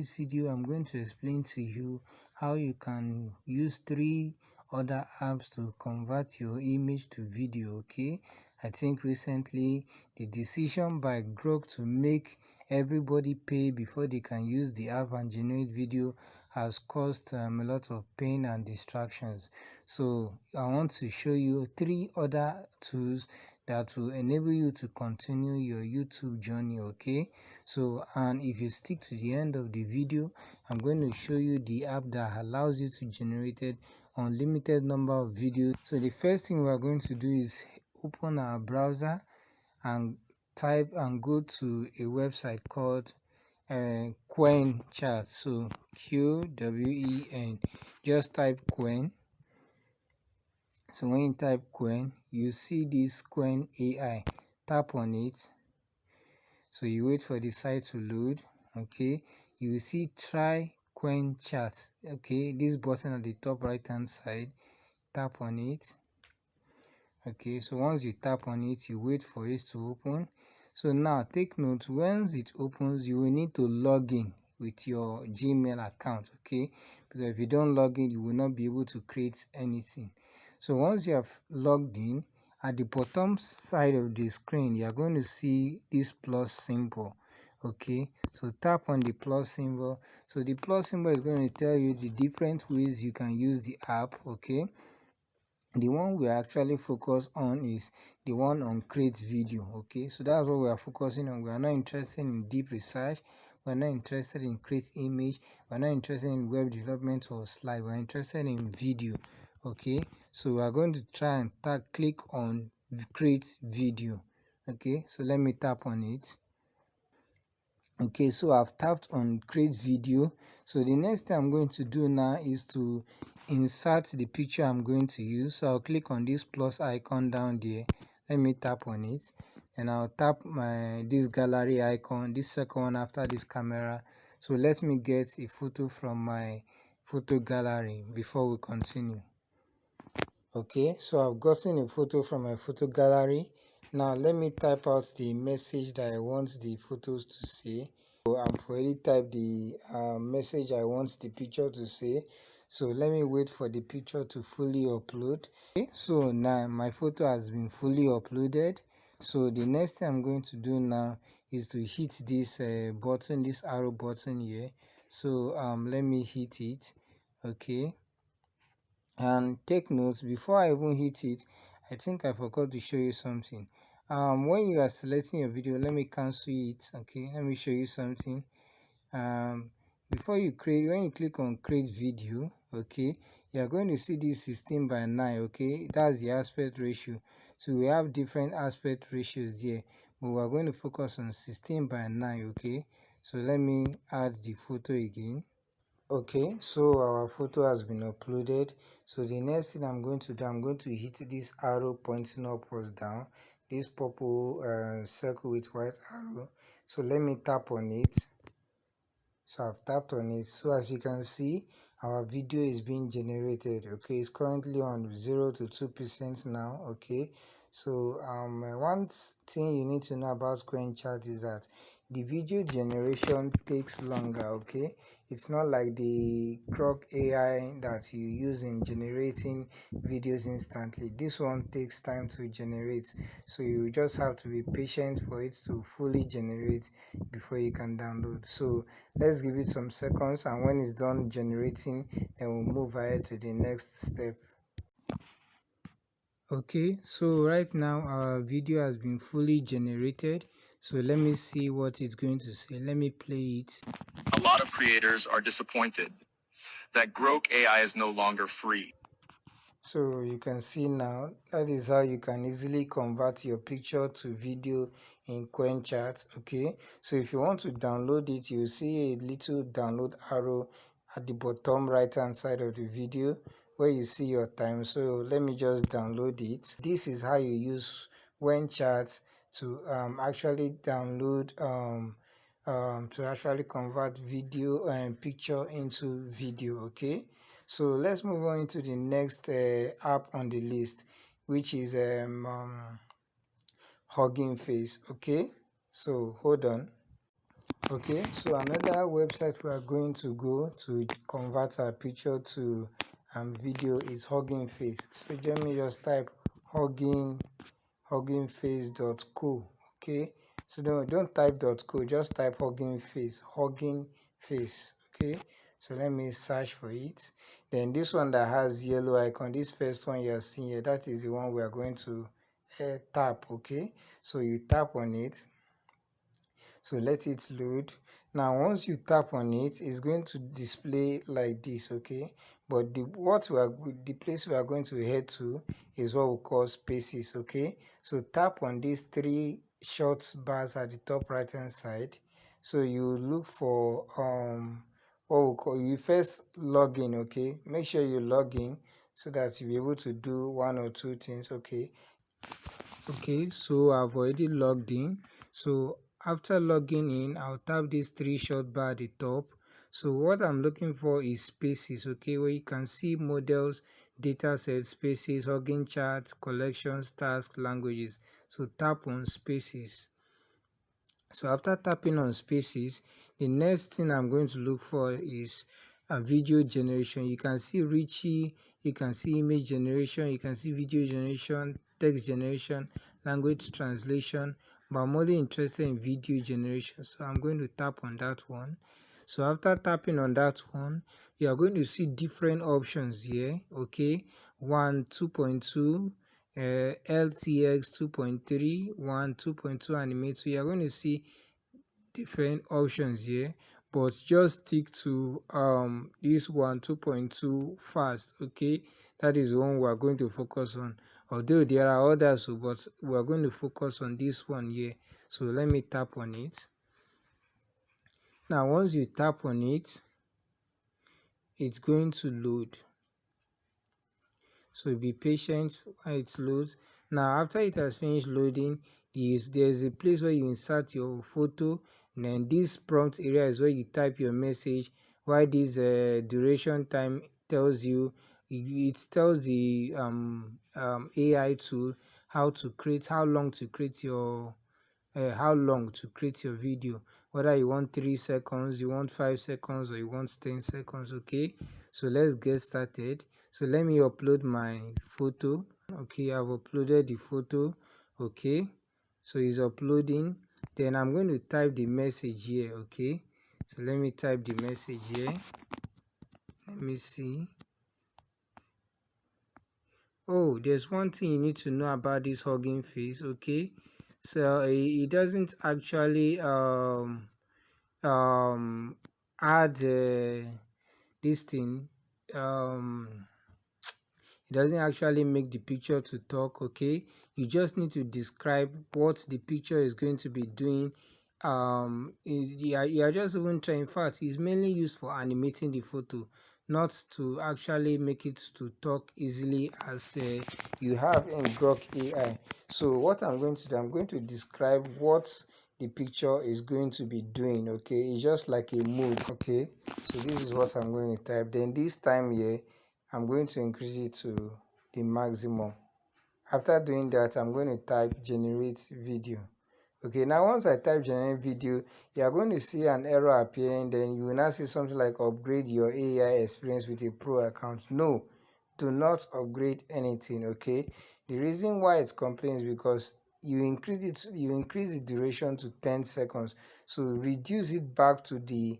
this video, I'm going to explain to you how you can use 3 other apps to convert your image to video. Okay, I think recently the decision by Grok to make everybody pay before they can use the app and generate video has caused a lot of pain and distractions. So I want to show you 3 other tools that will enable you to continue your YouTube journey. Okay, so and if you stick to the end of the video, I'm going to show you the app that allows you to generate unlimited number of videos. So the first thing we are going to do is open our browser and type and go to a website called Quen Chat. So QWEN, just type Quen. So when you type Quen, you see this Quen AI. Tap on it. So you wait for the site to load. Okay, you will see try Quen Chat. Okay, this button at the top right hand side, tap on it. Okay, so once you tap on it, you wait for it to open. So now take note, once it opens, you will need to log in with your Gmail account. Okay, because if you don't log in, you will not be able to create anything. So once you have logged in, at the bottom side of the screen, you are going to see this plus symbol. Okay, so tap on the plus symbol. So the plus symbol is going to tell you the different ways you can use the app. Okay, the one we are actually focused on is the one on create video. Okay, so that's what we are focusing on. We are not interested in deep research, we're not interested in create image, we're not interested in web development or slide, we're interested in video. Okay, so we are going to try and click on create video. Okay, so let me tap on it. Okay, so I've tapped on create video. So the next thing I'm going to do now is to insert the picture I'm going to use. So I'll click on this plus icon down there. Let me tap on it, and I'll tap this gallery icon, this second one after this camera. So let me get a photo from my photo gallery before we continue. Okay, so I've gotten a photo from my photo gallery. Now let me type out the message that I want the photos to say. So I've already typed the message I want the picture to say. So let me wait for the picture to fully upload. Okay, so now my photo has been fully uploaded. So the next thing I'm going to do now is to hit this button, this arrow button here. So let me hit it. Okay, and take note, before I even hit it, I think I forgot to show you something. When you are selecting your video, let me cancel it. Okay, let me show you something. Before you create, when you click on create video, okay, you are going to see this 16:9. Okay, that's the aspect ratio. So we have different aspect ratios there, but we are going to focus on 16:9. Okay, so let me add the photo again. Okay, so our photo has been uploaded. So the next thing I'm going to do, I'm going to hit this arrow pointing upwards down, this purple circle with white arrow. So let me tap on it. So I've tapped on it. So as you can see, our video is being generated. Okay, it's currently on 0 to 2% now. Okay, so one thing you need to know about Quen Chat is that the video generation takes longer. Okay, it's not like the Grok AI that you use in generating videos instantly. This one takes time to generate, so you just have to be patient for it to fully generate before you can download. So let's give it some seconds, and when it's done generating, then we'll move ahead to the next step. Okay, so right now our video has been fully generated. So let me see what it's going to say. Let me play it. A lot of creators are disappointed that Grok AI is no longer free. So you can see now, that is how you can easily convert your picture to video in Quen Chat. Okay, so if you want to download it, you see a little download arrow at the bottom right hand side of the video where you see your time. So let me just download it. This is how you use Quen Chat to actually download to actually convert video and picture into video. Okay, so let's move on to the next app on the list, which is Hugging Face. Okay, so hold on. Okay, so another website we are going to go to convert our picture to video is Hugging Face. So let me just type huggingface.co. Okay, so don't type .co, just type Hugging Face. Okay, so let me search for it. Then this one that has yellow icon, this first one you are seeing here, that is the one we are going to tap. Okay, so you tap on it. So let it load. Now once you tap on it, it's going to display like this. Okay, but the place we are going to head to is what we call spaces. Okay, so tap on these three short bars at the top right hand side. So you look for what we call, you first log in. Okay, make sure you log in so that you'll be able to do one or two things. Okay, so I've already logged in. So after logging in, I'll tap this three short bar at the top. So what I'm looking for is spaces. Okay, where you can see models, data sets, spaces, hugging charts, collections, tasks, languages. So tap on spaces. So after tapping on spaces, the next thing I'm going to look for is a video generation. You can see Richie, you can see image generation, you can see video generation, text generation, language translation, but I'm only interested in video generation, so I'm going to tap on that one. So after tapping on that one, you are going to see different options here. Okay, 2.2, LTX 2.3, 2.2 animate. So you are going to see different options here, but just stick to this one 2.2 fast. Okay, that is one we are going to focus on, although there are others, but we are going to focus on this one here. So let me tap on it. Now once you tap on it, it's going to load. So be patient while it loads. Now after it has finished loading, there's a place where you insert your photo, and then this prompt area is where you type your message, while this duration time tells you, it tells the AI tool how long to create your video, whether you want 3 seconds, you want 5 seconds, or you want 10 seconds. Okay, so let's get started. So let me upload my photo. Okay, I've uploaded the photo. Okay, so it's uploading. Then I'm going to type the message here. Okay, so let me type the message here. Let me see. Oh, there's one thing you need to know about this Hugging Face. Okay, so it doesn't actually add this thing. It doesn't actually make the picture to talk. Okay, you just need to describe what the picture is going to be doing. You are just even trying. In fact, it's mainly used for animating the photo, not to actually make it to talk easily as you have in Grok AI. So what I'm going to do, I'm going to describe what the picture is going to be doing. Okay, it's just like a mood. Okay, so this is what I'm going to type. Then this time here, I'm going to increase it to the maximum. After doing that, I'm going to type generate video. Okay, now once I type generate video, you are going to see an error appearing. Then you will now see something like upgrade your AI experience with a pro account. No, do not upgrade anything. Okay, the reason why it complains is because you increase the duration to 10 seconds, so reduce it back to the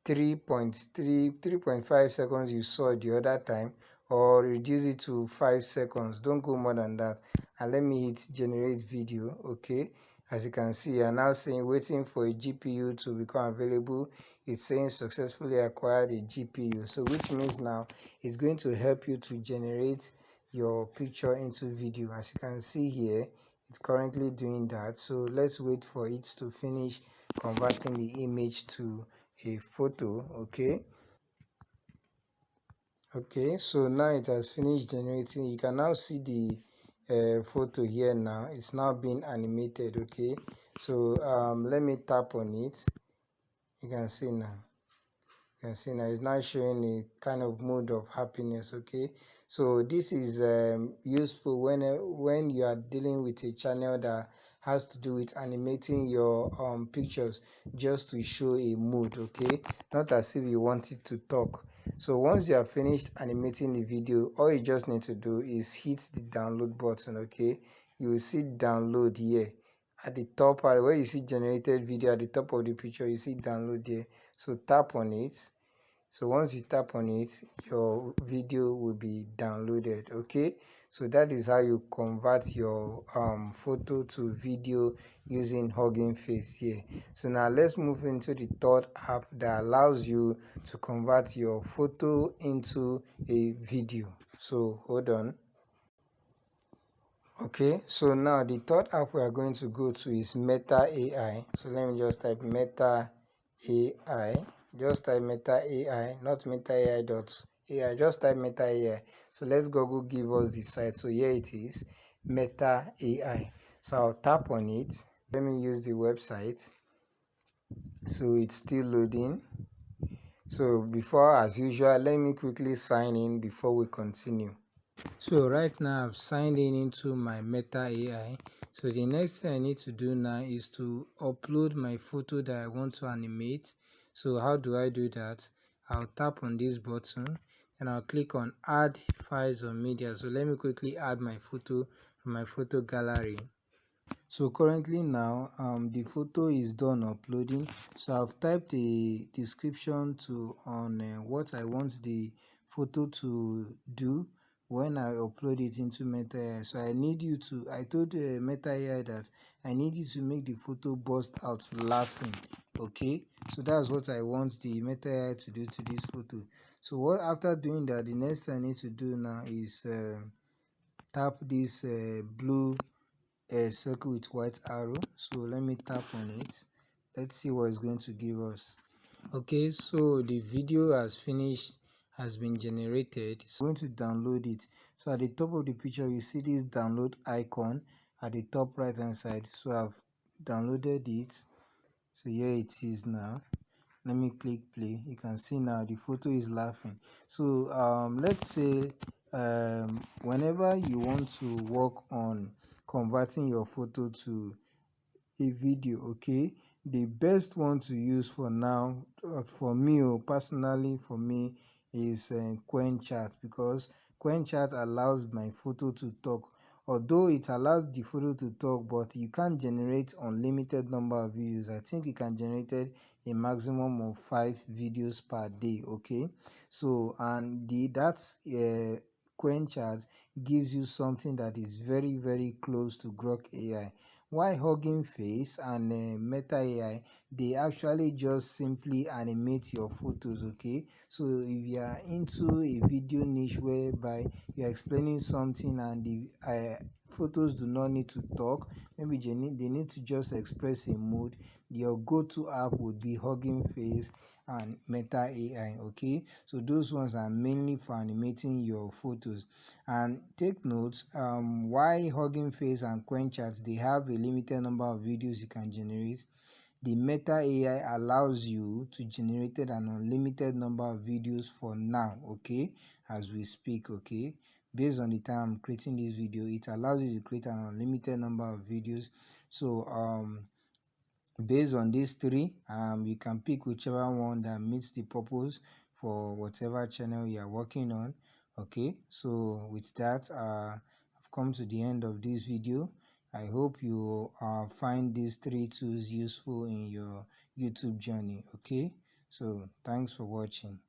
3.5 seconds you saw the other time, or reduce it to 5 seconds. Don't go more than that. And let me hit generate video. Okay, as you can see, I'm now saying waiting for a GPU to become available. It's saying successfully acquired a GPU, so which means now it's going to help you to generate your picture into video. As you can see here, it's currently doing that. So let's wait for it to finish converting the image to a photo. Okay, so now it has finished generating. You can now see the photo here. Now it's now being animated. Okay, so let me tap on it. You can see now. can see now it's now showing a kind of mood of happiness. Okay, so this is useful when you are dealing with a channel that has to do with animating your pictures just to show a mood. Okay, not as if you want it to talk. So once you have finished animating the video, all you just need to do is hit the download button. Okay, you will see download here at the top part where you see generated video. At the top of the picture you see download there, so tap on it. So once you tap on it, your video will be downloaded. Okay, so that is how you convert your photo to video using Hugging Face here. So now let's move into the third app that allows you to convert your photo into a video. So hold on. Okay, so now the third app we are going to go to is Meta AI. So let me just type Meta AI. Just type Meta AI, not Meta AI dot AI. Just type Meta AI. So let's Google give us the site. So here it is, Meta AI. So I'll tap on it. Let me use the website. So it's still loading. So before, as usual, let me quickly sign in before we continue. So right now I've signed in into my Meta AI. So the next thing I need to do now is to upload my photo that I want to animate. So how do I do that? I'll tap on this button and I'll click on add files or media. So let me quickly add my photo from my photo gallery. So currently now the photo is done uploading. So I've typed a description to on what I want the photo to do when I upload it into Meta AI. So I told Meta AI that I need you to make the photo burst out laughing. Okay, so that's what I want the Meta AI to do to this photo. So what after doing that, the next thing I need to do now is tap this blue a circle with white arrow. So let me tap on it. Let's see what it's going to give us. Okay, so the video has been generated. So I'm going to download it. So at the top of the picture you see this download icon at the top right hand side. So I've downloaded it. So here it is now. Let me click play. You can see now the photo is laughing. So let's say whenever you want to work on converting your photo to a video, okay, the best one to use for now, for me personally, for me is Chat, because Chat allows my photo to talk. Although it allows the photo to talk, but you can't generate unlimited number of videos. I think you can generate a maximum of 5 videos per day. Okay, so and that's Chat gives you something that is very very close to Grok AI. Why Hugging Face and Meta AI, they actually just simply animate your photos. Okay, so if you are into a video niche whereby you are explaining something and the photos do not need to talk, maybe they need to just express a mood, your go-to app would be Hugging Face and Meta AI. Okay, so those ones are mainly for animating your photos. And take note, why Hugging Face and Chat, they have a limited number of videos you can generate. The Meta AI allows you to generate an unlimited number of videos for now. Okay, as we speak. Okay, based on the time I'm creating this video, it allows you to create an unlimited number of videos. So based on these three, you can pick whichever one that meets the purpose for whatever channel you are working on. Okay, so with that, I've come to the end of this video. I hope you find these three tools useful in your YouTube journey. Okay, so thanks for watching.